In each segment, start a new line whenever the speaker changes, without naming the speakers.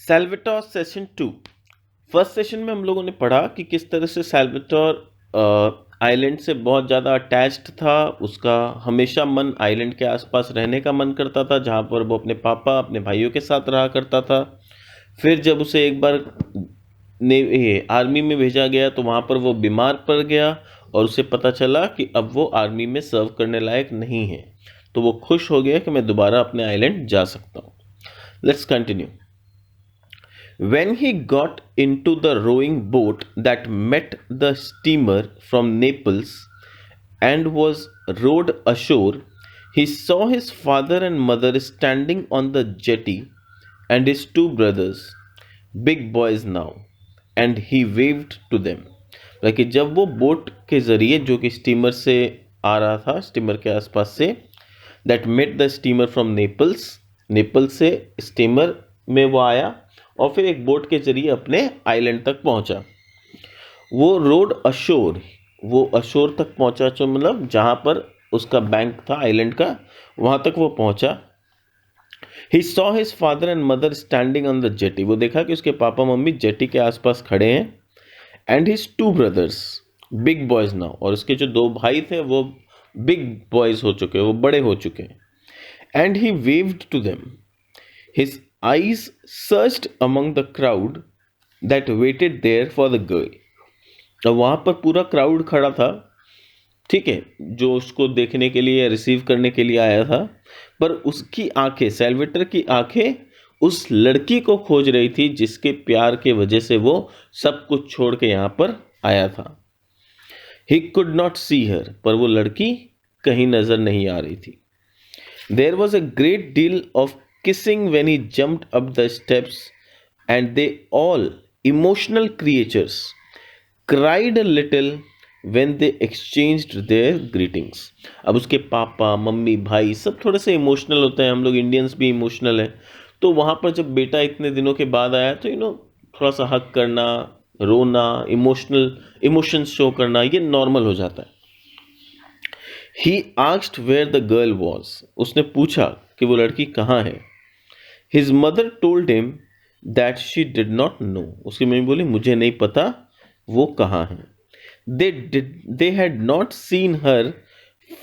सैल्वाटोर session 2। First session में हम लोगों ने पढ़ा कि किस तरह से सैल्वाटोर आइलैंड से बहुत ज़्यादा अटैच्ड था। उसका हमेशा मन आइलैंड के आसपास रहने का मन करता था, जहाँ पर वो अपने पापा अपने भाइयों के साथ रहा करता था। फिर जब उसे एक बार आर्मी में भेजा गया तो वहाँ पर वो बीमार पड़ गया और उसे पता चला कि अब वो आर्मी में सर्व करने लायक नहीं है। तो वो खुश हो गया कि मैं दोबारा अपने आइलैंड जा सकता हूँ। Let's continue. When he got into the rowing boat that met the steamer from Naples and was rowed ashore, he saw his father and mother standing on the jetty and his two brothers, big boys now, and he waved to them. लेकिन जब वो boat के ज़रिए जो कि steamer से आ रहा था, स्टीमर के आसपास से, that met the steamer from Naples, Naples से स्टीमर में वो आया और फिर एक बोट के जरिए अपने आइलैंड तक पहुंचा। वो रोड अशोर, वो अशोर तक पहुंचा, जो मतलब जहां पर उसका बैंक था आइलैंड का, वहां तक वो पहुंचा। He saw his father and mother standing on the jetty, वो देखा कि उसके पापा मम्मी जेटी के आसपास खड़े हैं। And his two brothers big boys now, और उसके जो दो भाई थे वो बिग बॉयज हो चुके, वो बड़े हो चुके हैं। And he waved to them, his eyes searched among the crowd that waited there for the girl। तो वहां पर पूरा क्राउड खड़ा था, ठीक है, जो उसको देखने के लिए रिसीव करने के लिए आया था। पर उसकी आंखें, सैल्वेटर की आंखें उस लड़की को खोज रही थी जिसके प्यार के वजह से वो सब कुछ छोड़ के यहाँ पर आया था। ही कुड नॉट सी हर, पर वो लड़की कहीं नजर नहीं आ रही थी। There was a great deal of kissing when he jumped up the steps, and they all, emotional creatures, cried a little when they exchanged their greetings। अब उसके पापा मम्मी भाई सब थोड़े से इमोशनल होते हैं, हम लोग इंडियंस भी इमोशनल हैं। तो वहाँ पर जब बेटा इतने दिनों के बाद आया तो थोड़ा सा हक करना, रोना, इमोशंस शो करना, ये नॉर्मल हो जाता है। He asked where the girl was, उसने पूछा कि वो लड़की कहाँ है। His mother told him that she did not know, उसकी मम्मी बोली मुझे नहीं पता वो कहाँ है। They had not seen her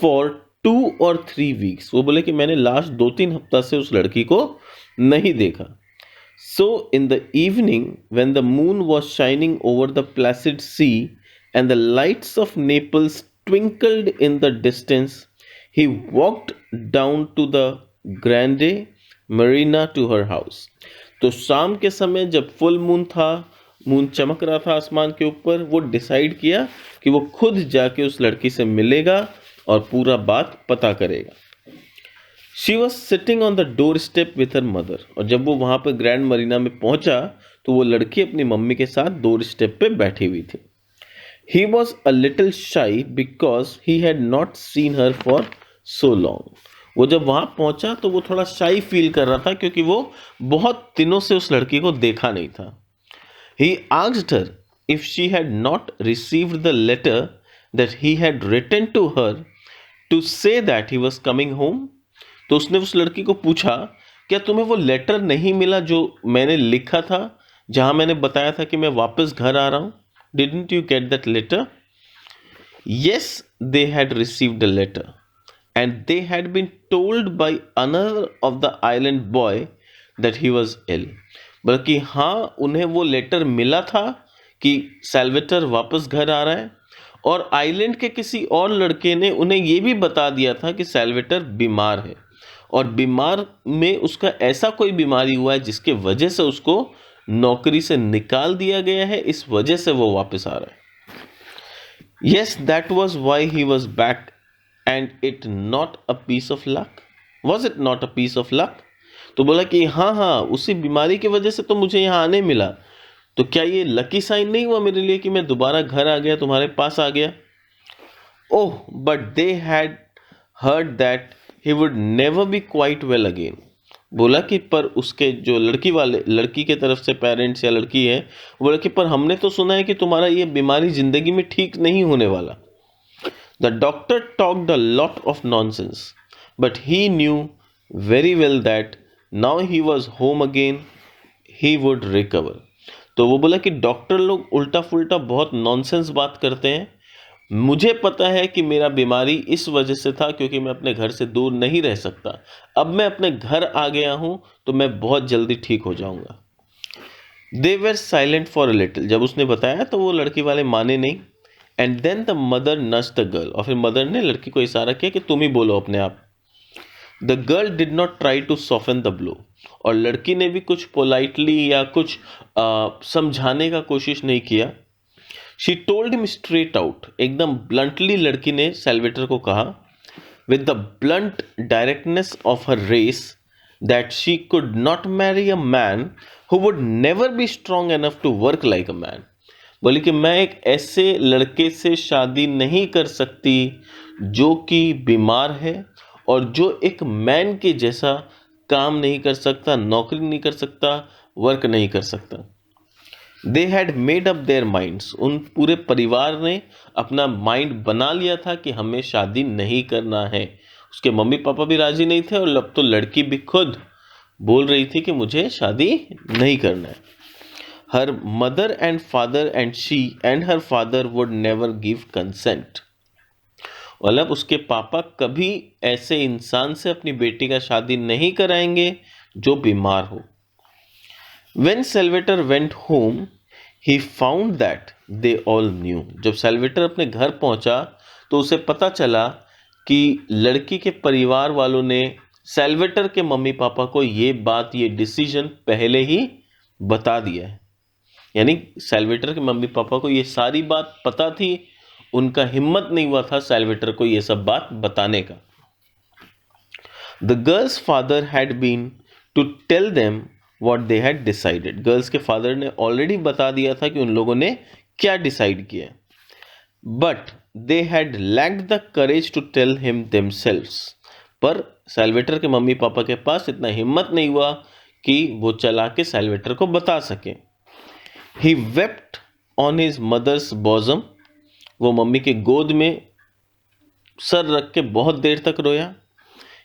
for 2 or 3 weeks, वो बोले कि मैंने लास्ट 2-3 हफ्ता से उस लड़की को नहीं देखा। So in the evening when the moon was shining over the placid sea and the lights of Naples twinkled in the distance, he walked down to the Grande Marina to her house. तो शाम के समय जब full moon था, moon चमक रहा था आसमान के ऊपर, वो डिसाइड किया कि वो खुद जाके उस लड़की से मिलेगा और पूरा बात पता करेगा। She was sitting on the door step with her mother, और जब वो वहां पर ग्रैंड मरीना में पहुंचा तो वो लड़की अपनी मम्मी के साथ डोर स्टेप पे बैठी हुई थी। ही वॉज अ लिटिल शाई because he had not seen her for so long. वो जब वहां पहुंचा तो वो थोड़ा शाई फील कर रहा था क्योंकि वो बहुत दिनों से उस लड़की को देखा नहीं था। He asked her if she had not received the letter that he had written to her to say that he was coming home. तो उसने उस लड़की को पूछा, क्या तुम्हें वो लेटर नहीं मिला जो मैंने लिखा था, जहां मैंने बताया था कि मैं वापस घर आ रहा हूं? Didn't you get that letter? Yes, they had received a letter and they had been told by another of the island boy that he was ill। बल्कि हाँ, उन्हें वो लेटर मिला था कि सैल्वेटर वापस घर आ रहा है, और आइलैंड के किसी और लड़के ने उन्हें ये भी बता दिया था कि सैल्वेटर बीमार है, और बीमार में उसका ऐसा कोई बीमारी हुआ है जिसके वजह से उसको नौकरी से निकाल दिया गया है, इस वजह से वो वापस आ रहा है। Yes, that was why he was back and it not a piece of luck. Was it not a piece of luck? तो बोला कि हाँ हाँ, उसी बीमारी की वजह से तो मुझे यहाँ आने मिला। तो क्या ये लकी साइन नहीं हुआ मेरे लिए कि मैं दोबारा घर आ गया, तुम्हारे पास आ गया? Oh, but they had heard that he would never be quite well again. बोला कि पर उसके जो लड़की के तरफ से पेरेंट्स या लड़की है, बोला कि पर हमने तो सुना है कि तुम्हारा ये बीमारी जिंदगी में ठीक नहीं होने वाला। The doctor talked a lot of nonsense, but he knew very well that now he was home again, he would recover. तो वो बोला कि डॉक्टर लोग उल्टा फुल्टा बहुत नॉनसेंस बात करते हैं, मुझे पता है कि मेरा बीमारी इस वजह से था क्योंकि मैं अपने घर से दूर नहीं रह सकता, अब मैं अपने घर आ गया हूँ तो मैं बहुत जल्दी ठीक हो जाऊंगा। They were silent for a little, जब उसने बताया तो वो लड़की वाले माने नहीं। And then the mother nursed the girl, और फिर मदर ने लड़की को इशारा किया कि तुम ही बोलो अपने आप। The girl did not try to soften the blow, और लड़की ने भी कुछ पोलाइटली या कुछ समझाने का कोशिश नहीं किया। She told him straight out, एकदम ब्लंटली लड़की ने सैल्वेटर को कहा, with the blunt directness of her race, that she could not marry a man who would never be strong enough to work like a man. बोली कि मैं एक ऐसे लड़के से शादी नहीं कर सकती जो कि बीमार है और जो एक मैन के जैसा काम नहीं कर सकता, नौकरी नहीं कर सकता, वर्क नहीं कर सकता। They had made up their minds, उन पूरे परिवार ने अपना माइंड बना लिया था कि हमें शादी नहीं करना है। उसके मम्मी पापा भी राजी नहीं थे और अब तो लड़की भी खुद बोल रही थी कि मुझे शादी नहीं करना है। Her mother and father and she and her father would never give consent, मतलब उसके पापा कभी ऐसे इंसान से अपनी बेटी का शादी नहीं कराएंगे जो बीमार हो। When Salvatore went home, he found that they all knew. जब सैल्वेटर अपने घर पहुंचा तो उसे पता चला कि लड़की के परिवार वालों ने सैल्वेटर के मम्मी पापा को ये बात, ये डिसीजन पहले ही बता दिया है। यानी सैल्वेटर के मम्मी पापा को ये सारी बात पता थी, उनका हिम्मत नहीं हुआ था सैल्वेटर को ये सब बात बताने का। The girl's father had been to tell them what they had decided, girls के फादर ने ऑलरेडी बता दिया था कि उन लोगों ने क्या डिसाइड किया, but they had lacked the courage to tell him themselves, पर सैल्वेटर के मम्मी पापा के पास इतना हिम्मत नहीं हुआ कि वो चला के सैल्वेटर को बता सके। ही wept on his mother's bosom, वो मम्मी के गोद में सर रख के बहुत देर तक रोया।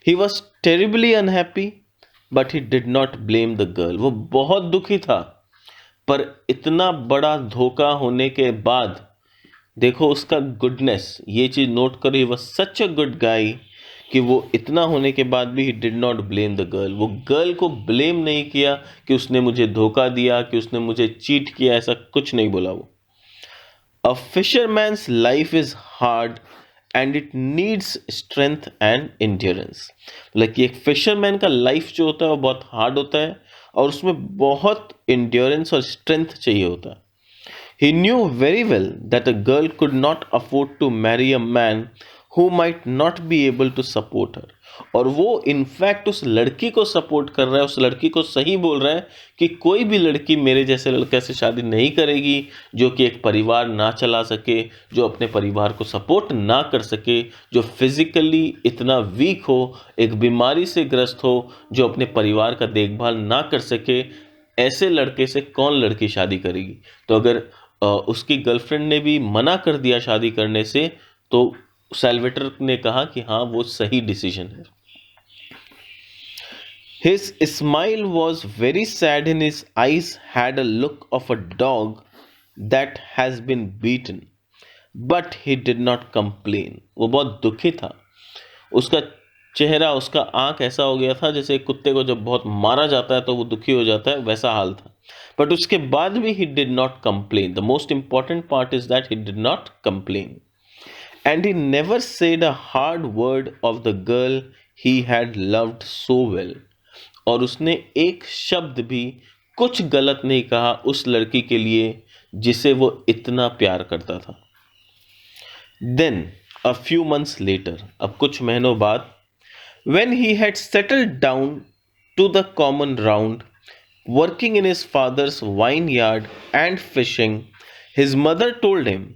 He was terribly unhappy but he did not blame the girl, वो बहुत दुखी था, पर इतना बड़ा धोखा होने के बाद देखो उसका गुडनेस, ये चीज नोट करो, he was such a good guy कि वो इतना होने के बाद भी he did not blame the girl, वो गर्ल को ब्लेम नहीं किया कि उसने मुझे धोखा दिया, कि उसने मुझे चीट किया, ऐसा कुछ नहीं बोला वो। A fisherman's life is hard and it needs strength and endurance, मतलब कि एक फिशरमैन का लाइफ जो होता है वो बहुत हार्ड होता है और उसमें बहुत इंड्योरेंस और स्ट्रेंथ चाहिए होता है। He knew very well that a girl could not afford to marry a man who might not be able to support her, और वो इनफैक्ट उस लड़की को सपोर्ट कर रहा है, उस लड़की को सही बोल रहा है कि कोई भी लड़की मेरे जैसे लड़के से शादी नहीं करेगी जो कि एक परिवार ना चला सके, जो अपने परिवार को सपोर्ट ना कर सके, जो फिजिकली इतना वीक हो, एक बीमारी से ग्रस्त हो, जो अपने परिवार का देखभाल ना कर सके, ऐसे लड़के से कौन लड़की शादी करेगी। तो अगर उसकी गर्लफ्रेंड ने भी मना कर दिया शादी करने से तो सैल्वेटर ने कहा कि हाँ वो सही डिसीजन है। His smile was very sad and his eyes had a look of a dog that has been beaten, but he did not complain. वो बहुत दुखी था, उसका चेहरा, उसका आंख ऐसा हो गया था जैसे कुत्ते को जब बहुत मारा जाता है तो वो दुखी हो जाता है, वैसा हाल था। बट उसके बाद भी he did not complain, the most important part is that he did not complain, and he never said a hard word of the girl he had loved so well, और उसने एक शब्द भी कुछ गलत नहीं कहा उस लड़की के लिए जिसे वो इतना प्यार करता था। Then a few months later, अब कुछ महीनों बाद, when he had settled down to the common round, working in his father's vineyard and fishing, his mother told him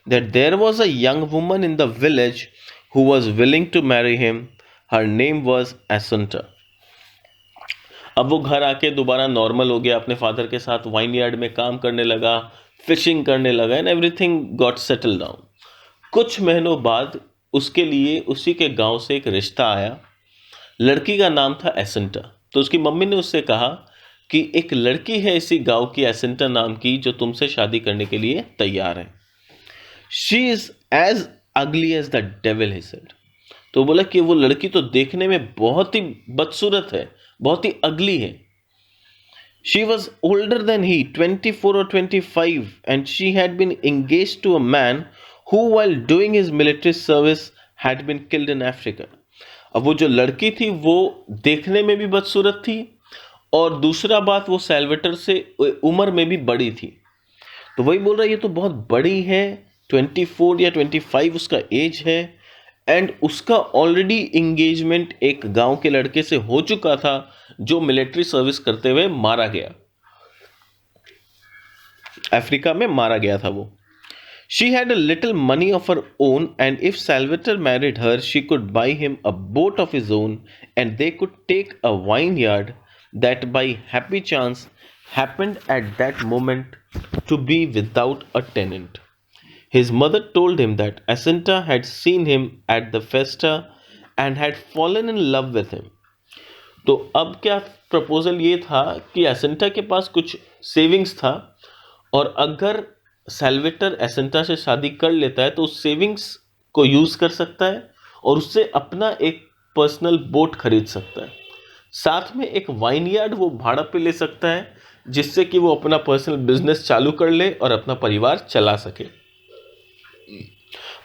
that there was a young woman in the village who was willing to marry him. Her name was Asunta. अब वो घर आके दोबारा normal हो गया, अपने father के साथ वाइनयार्ड में काम करने लगा, फिशिंग करने लगा, and everything got settle down. कुछ महीनों बाद उसके लिए उसी के गांव से एक रिश्ता आया, लड़की का नाम था एसेंटा। तो उसकी मम्मी ने उससे कहा कि एक लड़की है इसी गांव की एसेंटा नाम की जो तुमसे शादी करने के लिए तैयार है। She is as ugly as the devil, he said. तो बोला कि वो लड़की तो देखने में बहुत ही बदसूरत है, बहुत ही अगली है। She was older than he, 24 or 25, and she had been engaged to a man who, while doing his military service, had been killed in Africa. अब वो जो लड़की थी वो देखने में भी बदसूरत थी, और दूसरा बात वो सैल्वेटर से उम्र में भी बड़ी थी। तो वही बोल रहा है ये तो बहुत बड़ी है, 24 या 25 उसका एज है, एंड उसका ऑलरेडी इंगेजमेंट एक गांव के लड़के से हो चुका था जो मिलिट्री सर्विस करते हुए मारा गया, अफ्रीका में मारा गया था वो। She had a little money of her own, and if Salvatore married her, she could buy him a boat of his own, and they could take a vineyard that by happy chance happened at that moment to be without a tenant. His mother told him that Jacinta had seen him at the festa and had fallen in love with him. तो अब क्या proposal ये था कि एसेंटा के पास कुछ savings था, और अगर सैल्वेटर एसेंटा से शादी कर लेता है तो उस सेविंग्स को यूज कर सकता है और उससे अपना एक पर्सनल बोट खरीद सकता है, साथ में एक वाइनयार्ड वो भाड़ा पे ले सकता है, जिससे कि वो अपना पर्सनल बिजनेस चालू कर ले और अपना परिवार चला सके।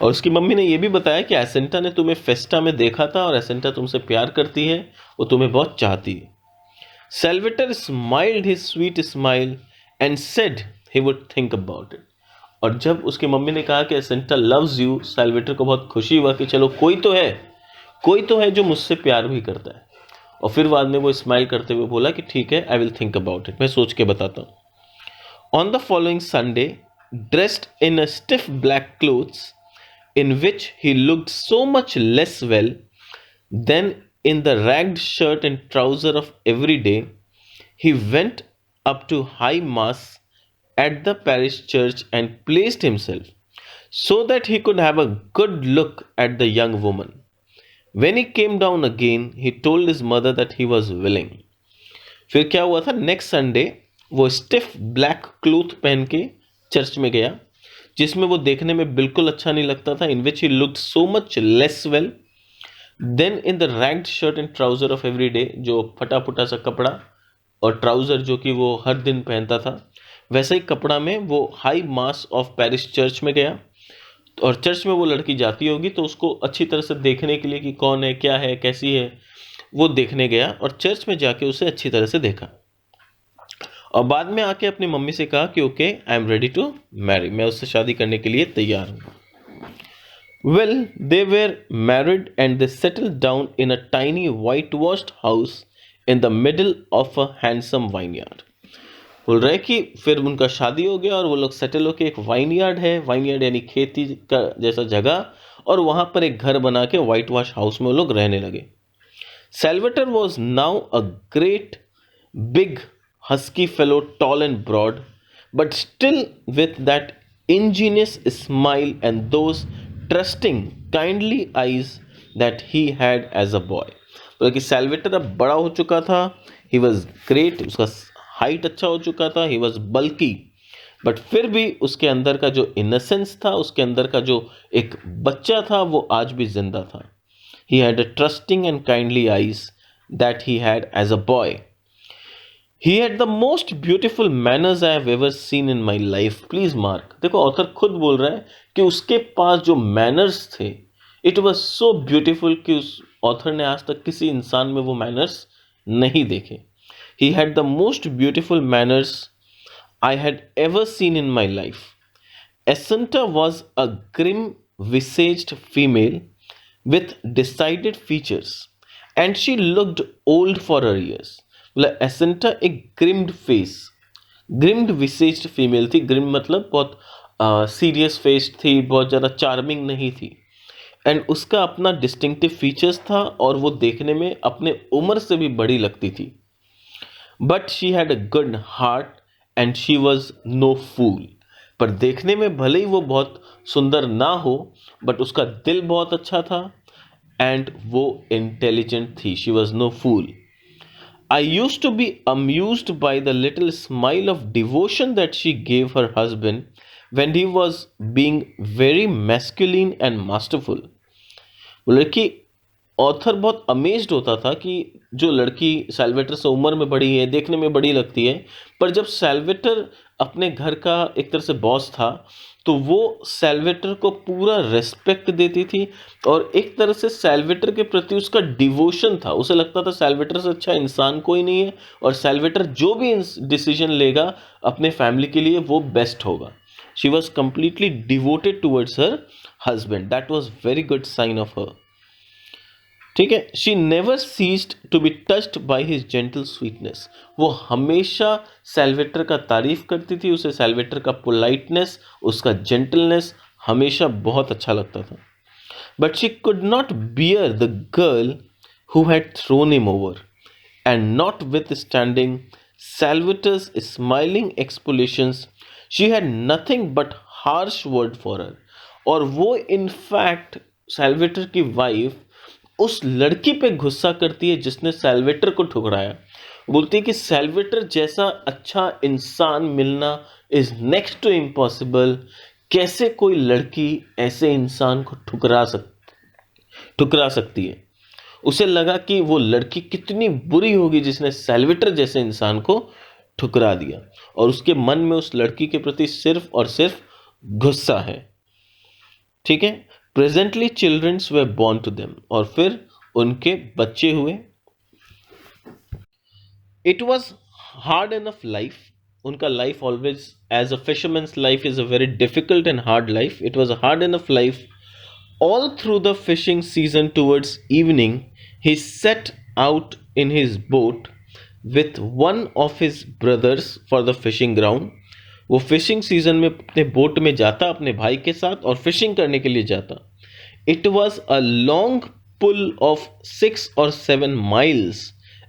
और उसकी मम्मी ने यह भी बताया कि एसेंटा ने तुम्हें फेस्टा में देखा था और एसेंटा तुमसे प्यार करती है, वो तुम्हें बहुत चाहती है। Salvatore smiled his sweet smile and said he would think about it. और जब उसकी मम्मी ने कहा कि एसेंटा लव्स यू, सैल्वेटर को बहुत खुशी हुआ कि चलो कोई तो है जो मुझसे प्यार भी करता है। और फिर बाद में वो स्माइल करते हुए बोला कि ठीक है, I will think about it, मैं सोच के बताता हूँ। On the following Sunday, dressed in a stiff black clothes in which he looked so much less well than in the ragged shirt and trouser of every day, he went up to high mass at the parish church and placed himself so that he could have a good look at the young woman. When he came down again, he told his mother that he was willing. फिर क्या हुआ था, next Sunday वो stiff black cloth पहन के church में गया, जिसमें वो देखने में बिल्कुल अच्छा नहीं लगता था। In which he looked so much less well than in the ragged shirt and trouser of every day, जो फटा फुटा सा कपड़ा और ट्राउजर जो कि वो हर दिन पहनता था, वैसे ही कपड़ा में वो high mass of Paris church में गया। और चर्च में वो लड़की जाती होगी तो उसको अच्छी तरह से देखने के लिए कि कौन है, क्या है, कैसी है, वो देखने गया और चर्च में जाके उसे अच्छी तरह से देखा। और बाद में आके अपनी मम्मी से कहा कि okay, I am ready to marry, मैं उससे शादी करने के लिए तैयार हूँ। Well, they were married and they settled down in a tiny white washed house in the middle of a handsome vineyard. बोल रहे कि फिर उनका शादी हो गया और वो लोग सेटल होके, एक वाइनयार्ड है, वाइनयार्ड यानी खेती का जैसा जगह, और वहां पर एक घर बना के वाइट वॉश हाउस में वो लोग रहने लगे। Salvatore was now a great big husky fellow, tall and broad, but still with that ingenuous smile and those trusting, kindly eyes that he had as a boy. बल्कि सैल्वेटर अब बड़ा हो चुका था, he was great, उसका height अच्छा हो चुका था, he was bulky, बट फिर भी उसके अंदर का जो इनोसेंस था, उसके अंदर का जो एक बच्चा था, वो आज भी जिंदा था। He had a trusting and kindly eyes that he had as a boy. He had the most beautiful manners I have ever seen in my life. Please mark. देखो ऑथर खुद बोल रहा है कि उसके पास जो मैनर्स थे, इट वॉज सो ब्यूटिफुल कि उस ऑथर ने आज तक किसी इंसान में वो मैनर्स नहीं देखे। He had the most beautiful manners I had ever seen in my life. Jacinta was a grim-visaged female with decided features, and she looked old for her years. मतलब एसेंटा एक ग्रिम्ड विसेज्ड फीमेल थी। ग्रिम मतलब बहुत serious faced थी, बहुत ज़्यादा charming नहीं थी, एंड उसका अपना डिस्टिंक्टिव फीचर्स था और वो देखने में अपने उम्र से भी बड़ी लगती थी। But she had a good heart and she was no fool. पर देखने में भले ही वो बहुत सुंदर ना हो, बट उसका दिल बहुत अच्छा था एंड वो इंटेलिजेंट थी। She was no fool. I used to be amused by the little smile of devotion that she gave her husband when he was being very masculine and masterful. बोले कि author बहुत amazed होता था कि जो लड़की सैल्वेटर से उम्र में बड़ी है, देखने में बड़ी लगती है, पर जब सैल्वेटर अपने घर का एक तरह से बॉस था तो वो सैल्वेटर को पूरा रिस्पेक्ट देती थी और एक तरह से सैल्वेटर के प्रति उसका डिवोशन था। उसे लगता था सैल्वेटर से अच्छा इंसान कोई नहीं है और सैल्वेटर जो भी डिसीजन लेगा अपने फैमिली के लिए वो बेस्ट होगा। She was completely devoted towards her husband. That was very good sign of her. ठीक है। She never ceased to be touched by his gentle sweetness. वो हमेशा सैल्वेटर का तारीफ करती थी, उसे सैल्वेटर का पोलाइटनेस, उसका जेंटलनेस हमेशा बहुत अच्छा लगता था। But she could not bear the girl who had thrown him over and notwithstanding Salvatore's smiling expostulations she had nothing but harsh word for her. और वो इनफैक्ट सैल्वेटर की वाइफ उस लड़की पे गुस्सा करती है जिसने सैल्वेटर को ठुकराया। बोलती है कि सैल्वेटर जैसा अच्छा इंसान मिलना इज नेक्स्ट टू इम्पॉसिबल। कैसे कोई लड़की ऐसे इंसान को ठुकरा सकती है। उसे लगा कि वो लड़की कितनी बुरी होगी जिसने सैल्वेटर जैसे इंसान को ठुकरा दिया और उसके मन में उस लड़की के प्रति सिर्फ और सिर्फ गुस्सा है। ठीक है। Presently childrens were born to them. और फिर उनके बच्चे हुए। It was hard enough life. उनका life always as a fisherman's life is a very difficult and hard life. It was a hard enough life. All through the fishing season towards evening, he set out in his boat with one of his brothers for the fishing ground. वो fishing season में अपने boat में जाता अपने भाई के साथ और फिशिंग करने के लिए जाता। It was a long pull of 6 or 7 miles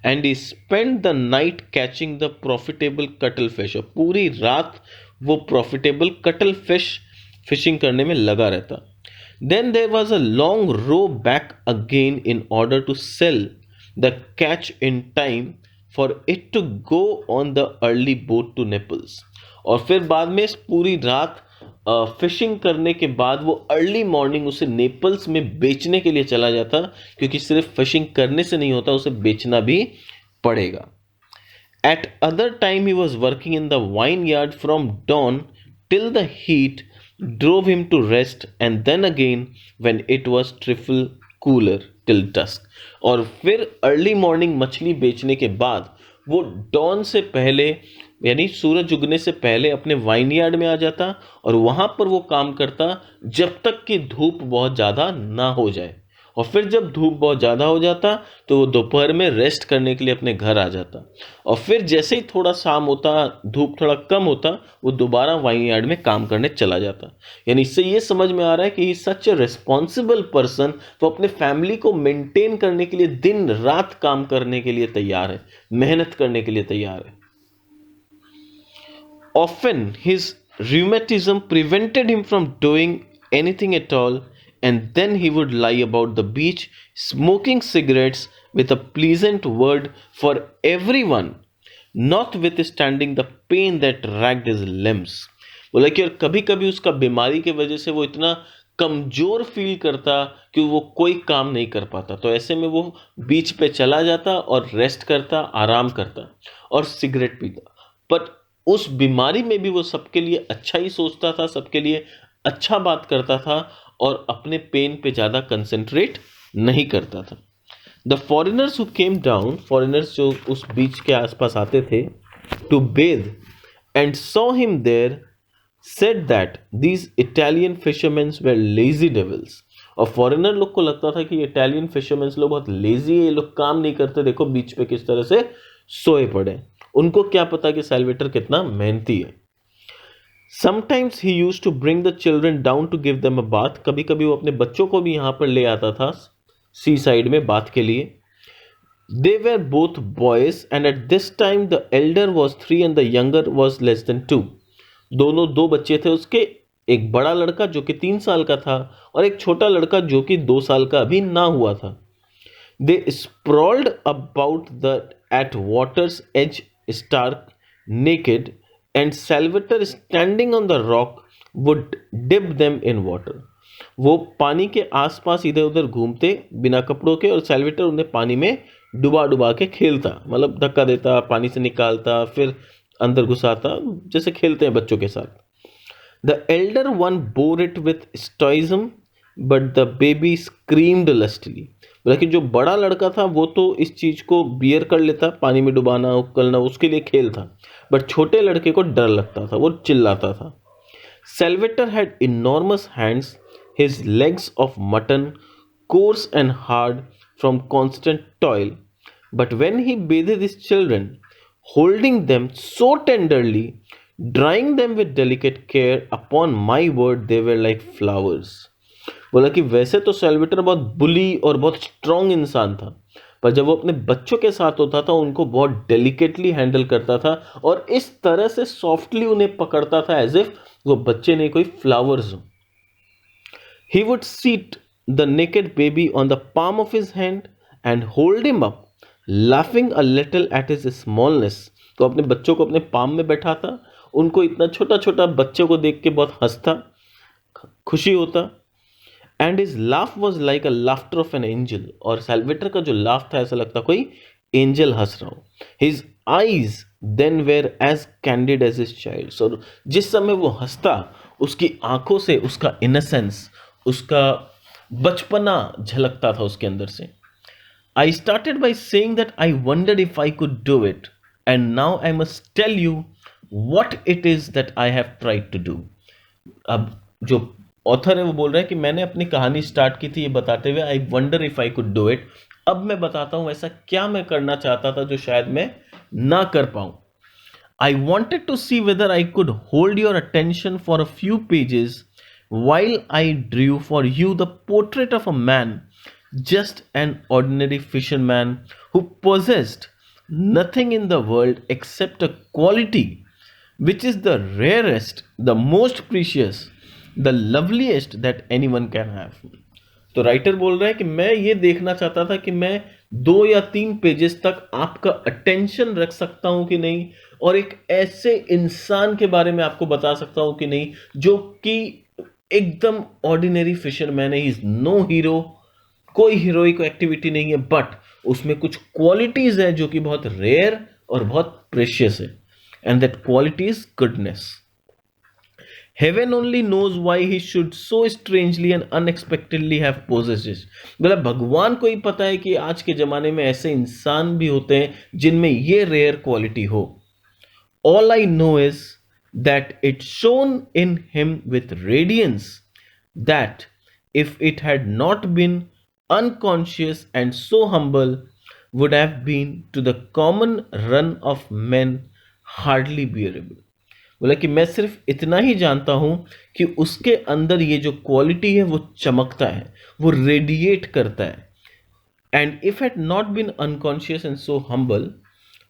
and he spent the night catching the profitable cuttlefish. और पूरी रात वो प्रॉफिटेबल कटल फिश फिशिंग करने में लगा रहता। Then there was a long row back again in order to sell the catch in time for it to go on the early boat to Naples. और फिर बाद में इस पूरी रात फिशिंग करने के बाद वो अर्ली मॉर्निंग उसे नेपल्स में बेचने के लिए चला जाता, क्योंकि सिर्फ फिशिंग करने से नहीं होता, उसे बेचना भी पड़ेगा। At other time he was working in the vineyard from dawn till the heat drove him to rest and then again when it was trifle cooler till dusk. और फिर अर्ली मॉर्निंग मछली बेचने के बाद वो डॉन से पहले यानी सूरज उगने से पहले अपने वाइनयार्ड में आ जाता और वहां पर वो काम करता जब तक कि धूप बहुत ज़्यादा ना हो जाए। और फिर जब धूप बहुत ज़्यादा हो जाता तो वो दोपहर में रेस्ट करने के लिए अपने घर आ जाता और फिर जैसे ही थोड़ा शाम होता, धूप थोड़ा कम होता, वो दोबारा वाइनयार्ड में काम करने चला जाता। यानी इससे ये समझ में आ रहा है कि ही सच ए रिस्पॉन्सिबल पर्सन। वो अपने फैमिली को मेंटेन करने के लिए दिन रात काम करने के लिए तैयार है, मेहनत करने के लिए तैयार है। Often his rheumatism prevented him from doing anything at all, and then he would lie about the beach smoking cigarettes with a pleasant word for everyone, notwithstanding the pain that racked his limbs. बोला कि और कभी कभी उसका बीमारी की वजह से वो इतना कमजोर फील करता कि वो कोई काम नहीं कर पाता, तो ऐसे में वो बीच पे चला जाता और रेस्ट करता, आराम करता और सिगरेट पीता। पर उस बीमारी में भी वो सबके लिए अच्छा ही सोचता था, सबके लिए अच्छा बात करता था और अपने पेन पे ज़्यादा कंसंट्रेट नहीं करता था। The foreigners who came down, foreigners जो उस बीच के आसपास आते थे, to bathe and saw him there said that these Italian fishermans were lazy devils. और फॉरेनर लोग को लगता था कि इटालियन फिशरमैन्स लोग बहुत लेजी है, ये लोग काम नहीं करते, देखो बीच पे किस तरह से सोए पड़े। उनको क्या पता कि सैल्वेटर कितना मेहनती है। Sometimes he used to bring the children down to give them a bath. कभी कभी वो अपने बच्चों को भी यहाँ पर ले आता था सी साइड में बाथ के लिए। They were both boys and at this time the Elder was 3 and the younger was less than 2। दोनों 2 बच्चे थे उसके, एक बड़ा लड़का जो कि 3 साल का था और एक छोटा लड़का जो कि 2 साल का अभी ना हुआ था। They sprawled about the at water's edge stark naked, and Salvatore standing on the rock would dip them in water. वो पानी के आसपास इधर उधर घूमते बिना कपड़ों के, और सैल्वेटर उन्हें पानी में डुबा डुबा के खेलता, मतलब धक्का देता, पानी से निकालता, फिर अंदर घुसाता, जैसे खेलते हैं बच्चों के साथ. The elder one bore it with stoicism, but the baby screamed lustily. बोला कि जो बड़ा लड़का था वो तो इस चीज को बियर कर लेता, पानी में डुबाना उकलना उसके लिए खेल था, बट छोटे लड़के को डर लगता था, वो चिल्लाता था. Salvatore had enormous hands, his legs of mutton, coarse and hard from constant toil. But when he bathed his children, holding them so tenderly, drying them with delicate care, upon my word, they were like flowers. बोला कि वैसे तो सैल्वेटर बहुत बुली और बहुत strong इंसान था, पर जब वो अपने बच्चों के साथ होता था उनको बहुत डेलिकेटली हैंडल करता था, और इस तरह से सॉफ्टली उन्हें पकड़ता था एज इफ वो बच्चे नहीं कोई फ्लावर्स हो. He would seat the naked baby on the palm of his hand and hold him up, laughing a little at his smallness. तो अपने बच्चों को अपने पाम में बैठाता, उनको इतना छोटा छोटा बच्चों को देख के बहुत हंसता, खुशी होता. And his laugh was like a laughter of an angel. और सैल्वेटर का जो लाफ था ऐसा लगता कोई एंजल हंस रहा हो. His eyes then were as candid as his child. और जिस समय वो हंसता उसकी आंखों से उसका इनसेंस, उसका बचपना झलकता था उसके अंदर से. I started by saying that I wondered if I could do it, and now I must tell you what it is that I have tried to do. अब जो ऑथर है वो बोल रहा है कि मैंने अपनी कहानी स्टार्ट की थी ये बताते हुए, I wonder if I could do it. अब मैं बताता हूं ऐसा क्या मैं करना चाहता था जो शायद मैं ना कर पाऊं. I wanted to see whether I could hold your attention for a few pages while I drew for you the portrait of a man, just an ordinary fisherman who possessed nothing in the world except a quality which is the rarest, the most precious, the loveliest that anyone can have. तो writer बोल रहा है कि मैं ये देखना चाहता था कि मैं 2 या 3 पेजेस तक आपका अटेंशन रख सकता हूं कि नहीं, और एक ऐसे इंसान के बारे में आपको बता सकता हूं कि नहीं जो कि एकदम ऑर्डिनरी फिशरमैन है. इज नो हीरो, कोई हीरोइक एक्टिविटी नहीं है, बट उसमें कुछ क्वालिटीज है जो कि बहुत रेयर और बहुत प्रेशियस है. And that quality is goodness. Heaven only knows why he should so strangely and unexpectedly have possessed it. मतलब भगवान को ही पता है कि आज के जमाने में ऐसे इंसान भी होते हैं जिनमें ये रेयर क्वालिटी हो. All I know is that it shone in him with radiance that, if it had not been unconscious and so humble, would have been to the common run of men hardly bearable. बोला कि मैं सिर्फ इतना ही जानता हूं कि उसके अंदर ये जो क्वालिटी है वो चमकता है, वो रेडिएट करता है. And if had not been unconscious and so humble,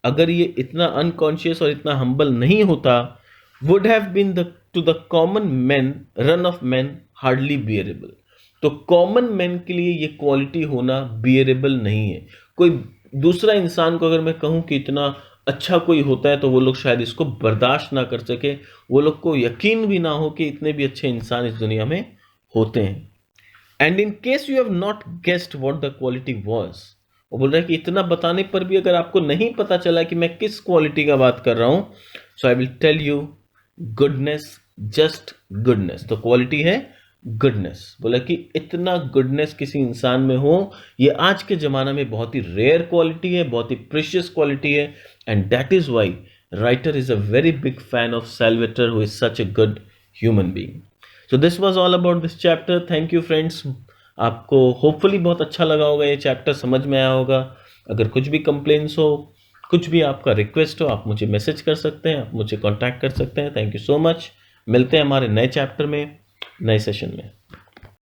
अगर ये इतना अनकॉन्शियस और इतना हम्बल नहीं होता, would have been to the common men, run of men, hardly bearable. तो कॉमन मैन के लिए ये क्वालिटी होना बियरेबल नहीं है. कोई दूसरा इंसान को अगर मैं कहूं कि इतना अच्छा कोई होता है तो वो लोग शायद इसको बर्दाश्त ना कर सके, वो लोग को यकीन भी ना हो कि इतने भी अच्छे इंसान इस दुनिया में होते हैं. And in case you have not guessed what the quality was, वो बोल रहा है कि इतना बताने पर भी अगर आपको नहीं पता चला कि मैं किस क्वालिटी का बात कर रहा हूं, so I will tell you goodness, just goodness. तो क्वालिटी है गुडनेस. बोला कि इतना गुडनेस किसी इंसान में हो, ये आज के जमाना में बहुत ही रेयर क्वालिटी है, बहुत ही प्रीशियस क्वालिटी है. And that is why writer is a very big fan of Salvatore, who is such a good human being. So this was all about this chapter. Thank you friends. आपको hopefully बहुत अच्छा लगा होगा, ये chapter समझ में आया होगा. अगर कुछ भी कंप्लेंट्स हो, कुछ भी आपका रिक्वेस्ट हो, आप मुझे मैसेज कर सकते हैं, आप मुझे कांटेक्ट कर सकते हैं. Thank you so much. मिलते हैं हमारे नए चैप्टर में, नए सेशन में.